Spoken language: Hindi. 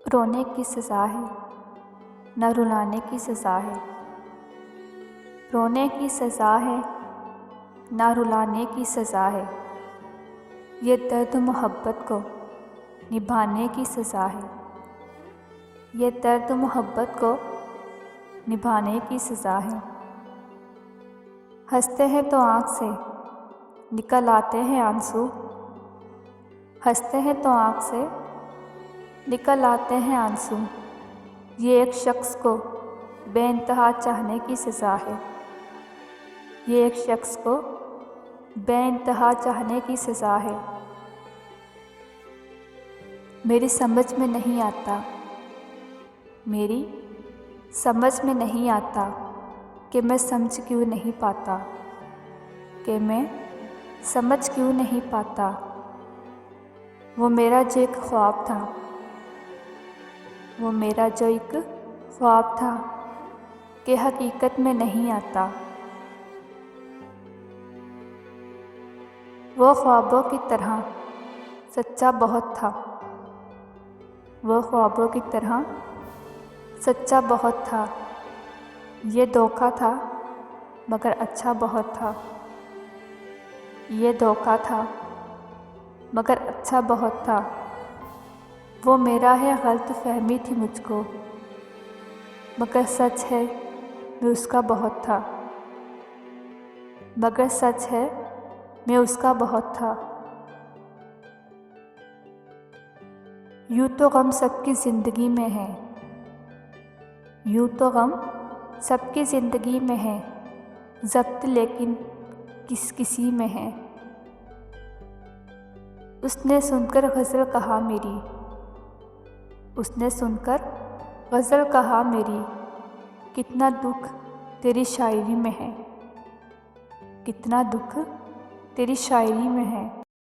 रोने की सज़ा है न रुलाने की सज़ा है। रोने की सज़ा है न रुलाने की सज़ा है। ये दर्द मोहब्बत को निभाने की सज़ा है। ये दर्द मोहब्बत को निभाने की सज़ा है। हंसते हैं तो आँख से निकल आते हैं आंसू। हंसते हैं तो आँख से निकल आते हैं आंसू। ये एक शख्स को बेइंतहा चाहने की सज़ा है। ये एक शख्स को बेइंतहा चाहने की सज़ा है। मेरी समझ में नहीं आता, मेरी समझ में नहीं आता कि मैं समझ क्यों नहीं पाता, कि मैं समझ क्यों नहीं पाता। वो मेरा जो एक ख्वाब था, वो मेरा जो एक ख्वाब था कि हकीकत में नहीं आता। वो ख्वाबों की तरह सच्चा बहुत था। वो ख्वाबों की तरह सच्चा बहुत था। ये धोखा था मगर अच्छा बहुत था। ये धोखा था मगर अच्छा बहुत था। वो मेरा है गलत फहमी थी मुझको, मगर सच है मैं उसका बहुत था। मगर सच है मैं उसका बहुत था। यूँ तो गम सबकी ज़िंदगी में है, यूँ तो गम सबकी ज़िंदगी में है, ज़ब्त लेकिन किसी में है। उसने सुनकर गज़ल कहा मेरी, उसने सुनकर गज़ल कहा मेरी, कितना दुख तेरी शायरी में है, कितना दुख तेरी शायरी में है।